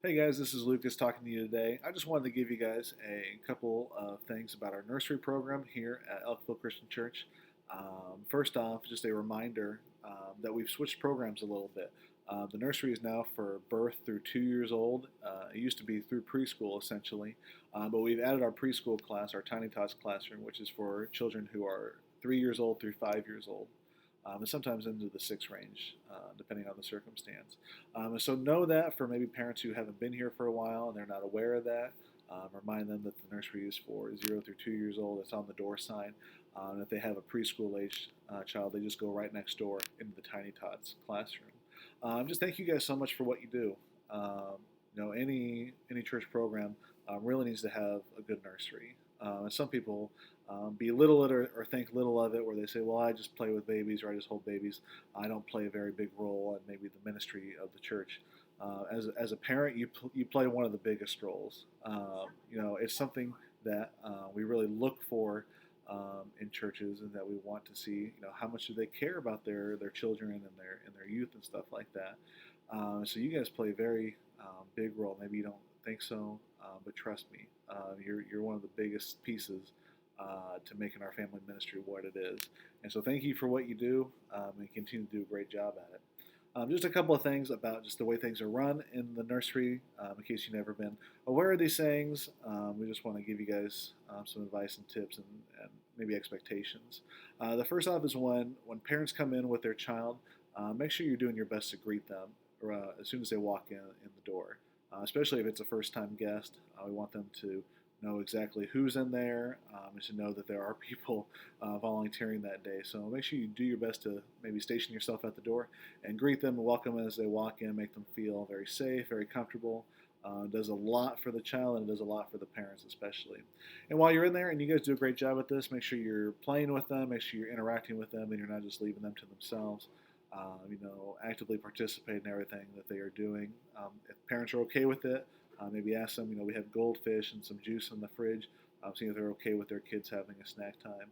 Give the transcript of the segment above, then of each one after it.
Hey guys, this is Lucas talking to you today. I just wanted to give you guys a couple of things about our nursery program here at Elkville Christian Church. First off, just a reminder that we've switched programs a little bit. The nursery is now for birth through 2 years old. It used to be through preschool essentially, but we've added our preschool class, our Tiny Tots classroom, which is for children who are 3 years old through 5 years old. And sometimes into the six range, depending on the circumstance. And so know that for maybe parents who haven't been here for a while and they're not aware of that. Remind them that the nursery is for 0 through 2 years old. It's on the door sign. If they have a preschool age child, they just go right next door into the Tiny Tots classroom. Just thank you guys so much for what you do. Any church program really needs to have a good nursery. And some people belittle it or think little of it, where they say, well, I just play with babies or I just hold babies. I don't play a very big role in maybe the ministry of the church. As a parent, you play one of the biggest roles. It's something that we really look for in churches, and that we want to see. How much do they care about their children and their youth and stuff like that. So you guys play a very big role. Maybe you don't think so, but trust me, you're one of the biggest pieces to making our family ministry what it is. And so thank you for what you do, and continue to do a great job at it. Just a couple of things about just the way things are run in the nursery, in case you've never been aware of these things. We just want to give you guys some advice and tips and maybe expectations. The first off is when parents come in with their child, make sure you're doing your best to greet them as soon as they walk in the door. Especially if it's a first-time guest. We want them to know exactly who's in there, and to know that there are people volunteering that day. So make sure you do your best to maybe station yourself at the door and greet them and welcome them as they walk in, make them feel very safe, very comfortable. It does a lot for the child, and it does a lot for the parents especially. And while you're in there, and you guys do a great job at this, make sure you're playing with them, make sure you're interacting with them, and you're not just leaving them to themselves. Actively participate in everything that they are doing. If parents are okay with it, maybe ask them. We have goldfish and some juice in the fridge. See if they're okay with their kids having a snack time.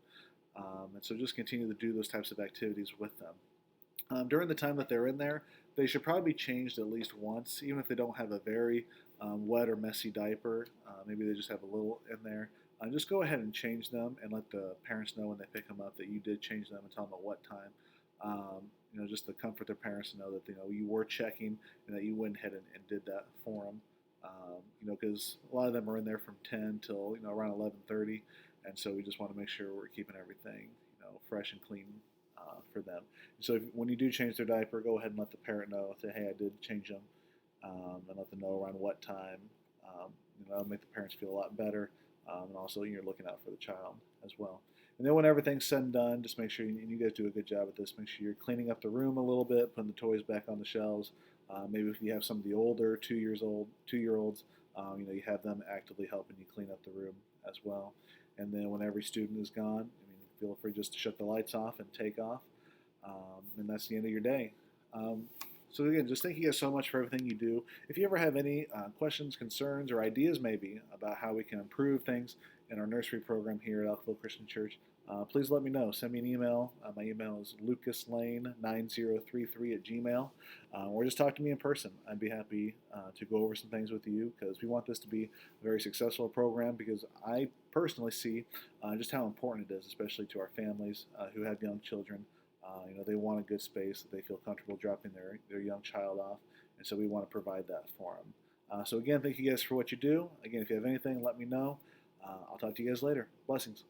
And so just continue to do those types of activities with them. During the time that they're in there, they should probably be changed at least once, even if they don't have a very wet or messy diaper. Maybe they just have a little in there. Just go ahead and change them and let the parents know when they pick them up that you did change them, and tell them at what time. Just to comfort their parents to know that you were checking and that you went ahead and did that for them. Because a lot of them are in there from 10 till around 11:30, and so we just want to make sure we're keeping everything fresh and clean for them. So when you do change their diaper, go ahead and let the parent know. Say, hey, I did change them, and let them know around what time. That'll make the parents feel a lot better, and also you're looking out for the child as well. And then when everything's said and done, just make sure, and you guys do a good job at this, make sure you're cleaning up the room a little bit, putting the toys back on the shelves. Maybe if you have some of the older 2-year-olds, you have them actively helping you clean up the room as well. And then when every student is gone, feel free just to shut the lights off and take off. And that's the end of your day. So again, just thank you guys so much for everything you do. If you ever have any questions, concerns, or ideas maybe about how we can improve things in our nursery program here at Elkville Christian Church, please let me know. Send me an email. My email is lucaslane9033@gmail, or just talk to me in person. I'd be happy to go over some things with you, because we want this to be a very successful program, because I personally see just how important it is, especially to our families who have young children. They want a good space that they feel comfortable dropping their young child off, and so we want to provide that for them. So again, thank you guys for what you do. Again, if you have anything, let me know. I'll talk to you guys later. Blessings.